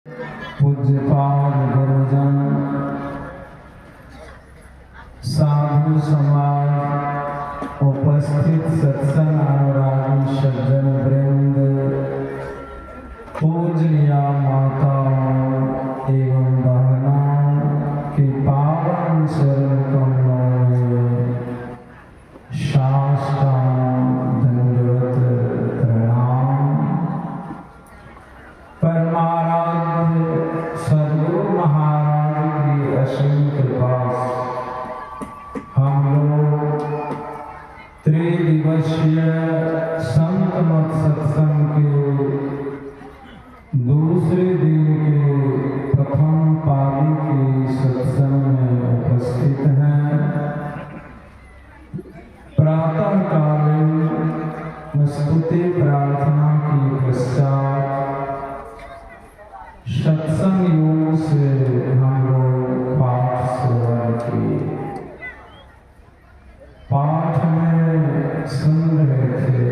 पूज्यपाद गुरुजन, साधु समाज, उपस्थित सत्संग अनुरागी सज्जन वृंद, पूजनीय माताओं एवं बहनों के पावन चरण कमलों में साष्टांग दंडवत प्रणाम। परमाराध्य सद्गुरु महाराज की असीम कृपा हम लोग त्रिदिवसीय संत मत सत्संग के दूसरे दिन के प्रथम पाली के सत्संग में उपस्थित हैं। प्रातः कालीन स्तुति प्रार्थना की पश्चात सत्संग योग से हम लोग पाठ सेवन किए। पाठ में सुन रहे थे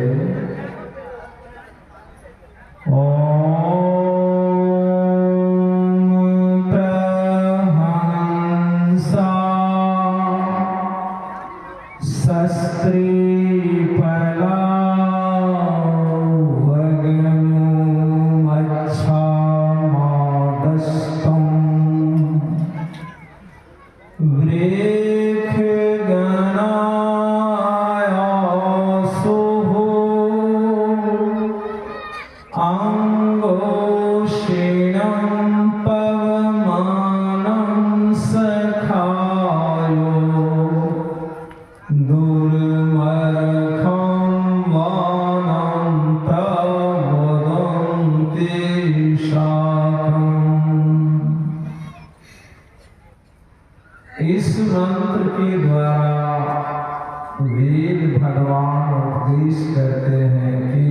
इस मंत्र के द्वारा वेद भगवान उपदेश करते हैं कि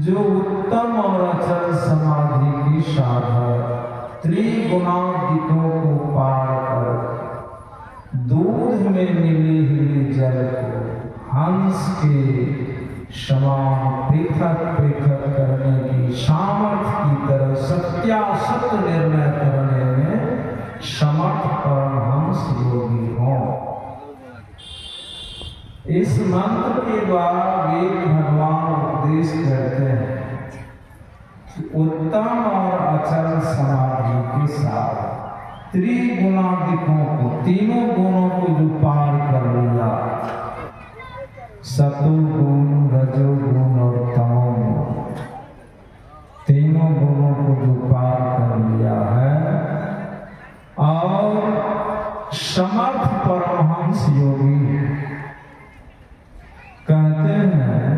जो उत्तम और अचल समाधि की साधक त्रिगुणादिकों को पार कर दूध में मिले हुए जल को हंस के समान पृथक पृथक करने की सामर्थ्य की तरह सत्यासत निर्णय करने में समर्थ परमहंस योगी हों। इस मंत्र के द्वारा वेद भगवान उपदेश करते हैं कि उत्तम और अचल समाधि के साथ त्रिगुणादिकों को, तीनों गुणों को जो पार कर लिया, सतोगुण, रजोगुण और तमोगुण, तीनों गुणों को जो पार कर लिया है और समर्थ परमहंस योगी कहते हैं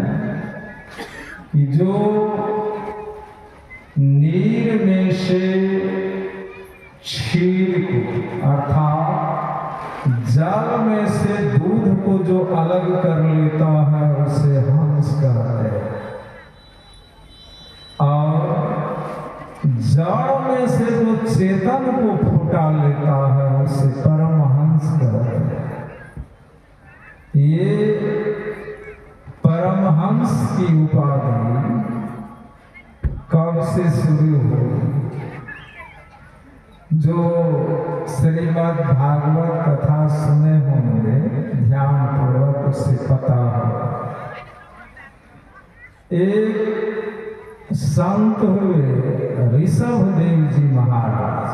कि जो नीर में से क्षीर को अर्थात जल में से दूध को जो अलग कर लेता है उसे हंस कहते हैं, और जड़ में से जो चेतन को फुटा लेता है उसे परमहंस कहते हैं। ये परमहंस की उपाधि कब से शुरू हुई? जो श्रीमद् भागवत कथा सुने होंगे ध्यान पूर्वक उसे पता होगा। एक संत हुए ऋषभदेव जी महाराज,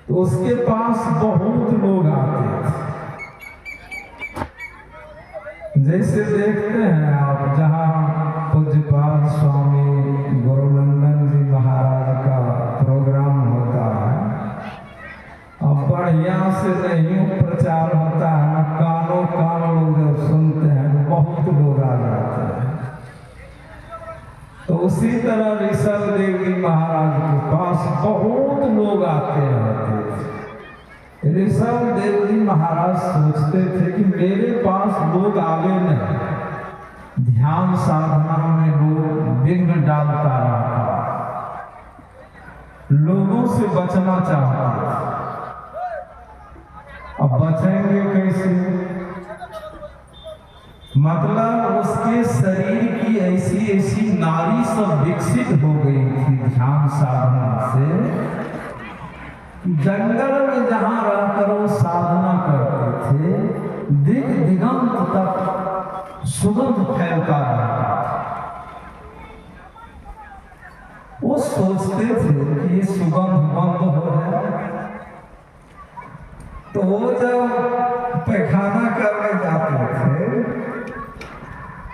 तो उसके पास बहुत लोग आते थे। जैसे देखते हैं आप जहाँ पूज्यपाद स्वामी गुरुनंदन जी महाराज का प्रोग्राम होता है, अब बढ़िया से नहीं प्रचार होता है, कानों कान लोग जब सुनते हैं तो बहुत लोग आ जाते हैं। तो उसी तरह ऋषभदेव जी महाराज के पास बहुत लोग आते रहते थे। ऋषभदेव जी महाराज सोचते थे कि मेरे पास लोग आगे नहीं, ध्यान साधना में लोग विघ्न डालता रहता, लोगों से बचना चाहता। अब बचेंगे कैसे? मतलब उसके शरीर की ऐसी ऐसी नाड़ी सब विकसित हो गई थी ध्यान साधना से। जंगल में जहां रहकर वो साधना करते थे, दिग दिगंत तक सुगंध फैलता रहता था। वो सोचते थे कि ये सुगंध बंद हो जाए, तो वो जब पैखाना करने जाते थे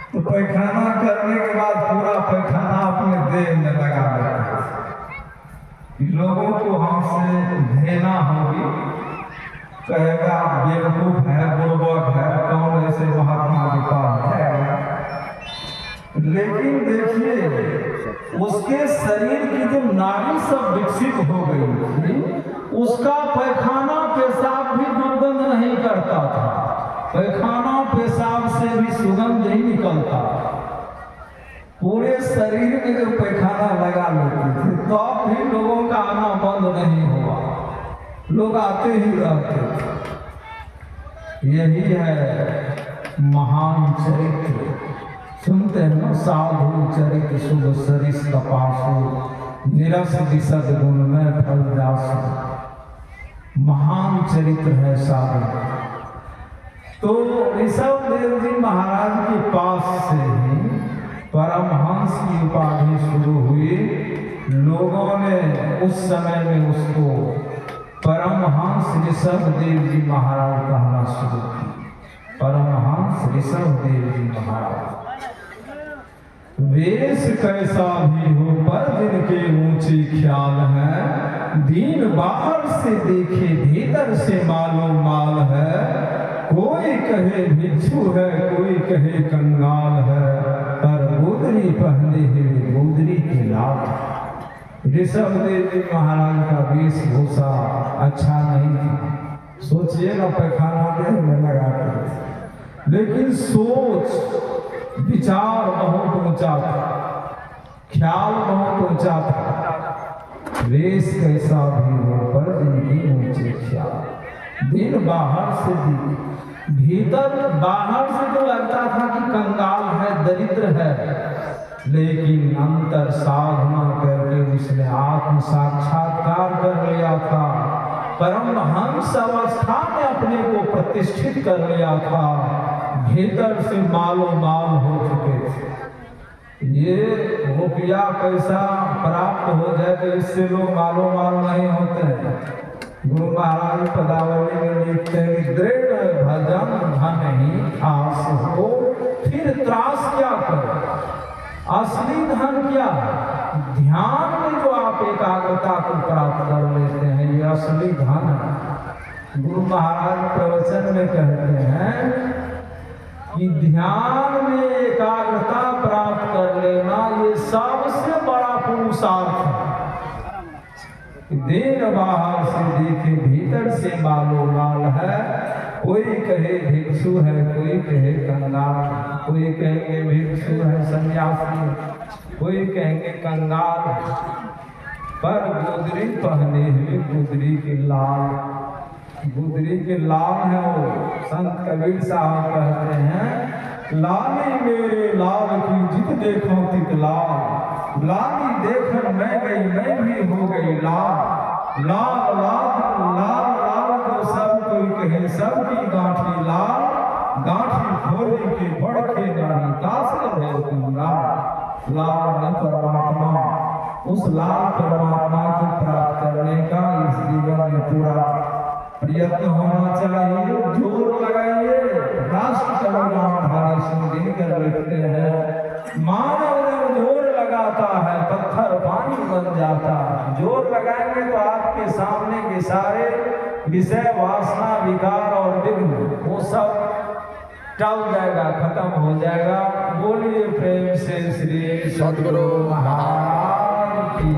तो पैखाना करने के बाद पूरा पैखाना अपने देह में लगा देते थे। लोगों को हमसे घृणा होगी, कहेगा बेवकूफ है, बुड़बक है, कौन ऐसे महात्मा के पास जाएगा। लेकिन देखिए उसके शरीर की जो नाड़ी सब विकसित हो गई थी, उसका पैखाना पेशाब भी दुर्गंध नहीं करता था, पैखाना पेशाब से भी सुगंध नहीं निकलता। पूरे शरीर में जो पैखाना लगा लेते थे तो भी लोगों का आना बंद नहीं हुआ, लोग आते ही रहते थे। यही है महान चरित्र। सुनते हैं ना, साधु चरित्र शुभ सरिस कपासो निरस विशद गुण में फल जासो। महान चरित्र है साधु। तो ऋषभ देव जी महाराज के पास से ही परमहंस की उपाधि शुरू हुई। लोगों ने उस समय में उसको परमहंस ऋषभ देव जी महाराज कहना शुरू किया। परमहंस ऋषभ देव जी महाराज। वेश कैसा भी हो पर जिनके ऊंचे ख्याल है, दीन बाहर से देखे भीतर से मालो माल है। कोई कहे भिक्षु है, कोई कहे कंगाल है, पर गोदरी पहने हुए गोदरी के लाल। ऋषभ देव जी महाराज का वेशभूषा अच्छा नहीं था। सोचिएगा पैखाना देह में लगा के, लेकिन सोच विचार बहुत ऊंचा था, ख्याल बहुत ऊंचा था। वेश कैसा भी हो पर जिनकी ऊंचे ख्याल, दिन बाहर से दिख, भीतर बाहर से तो लगता था कि कंगाल है, दरिद्र है, लेकिन अंतर साधना करके उसने आत्म साक्षात्कार कर लिया था। परमहंस अवस्था में अपने को प्रतिष्ठित कर लिया था, भीतर से मालो माल हो चुके थे। ये रुपया पैसा प्राप्त हो जाए तो इससे लोग मालो माल नहीं होते हैं। गुरु महाराज पदावली में लिखते हैं, दृढ़ भजन धन ही आस हो, फिर त्रास क्या करो। असली धन क्या? ध्यान में जो आप एकाग्रता को प्राप्त कर लेते हैं, ये असली धन है। गुरु महाराज प्रवचन में कहते हैं कि ध्यान में एकाग्रता प्राप्त कर लेना ये सबसे बड़ा पुरुषार्थ है। देर बाहर से देखे भीतर से मालो माल है। कोई कहे भिक्षु है, कोई कहे कंगाल, कोई कहेंगे भिक्षु है सन्यासी, कोई कहेंगे कंगाल, पर गुदरी पहने हुए गुदरी के लाल, गुदरी के लाल है वो। संत कबीर साहब कहते हैं, लाली मेरे लाल की जित देखो तित लाल, लाली देखन मैं गई मैं भी हो गई लाल। लाल लाल लाल लाल तो सब कोई कहे सबकी गांठी लाल, गांठी खोली के भड़के नहीं तासर है तुम लाल। लाल है परमात्मा, उस लाल परमात्मा को प्राप्त करने का इस जीवन में पूरा प्रयत्न होना चाहिए। जोर लगाइए। राष्ट्र कल्याणधारी सुन कर लिखते हैं, मानव जब जोर लगाता है पत्थर पानी बन जाता है। जोर लगाएंगे तो आपके सामने के सारे विषय वासना विकार और विघ्न वो सब टल जाएगा, खत्म हो जाएगा। बोलिए प्रेम से श्री सद्गुरु महाराज की।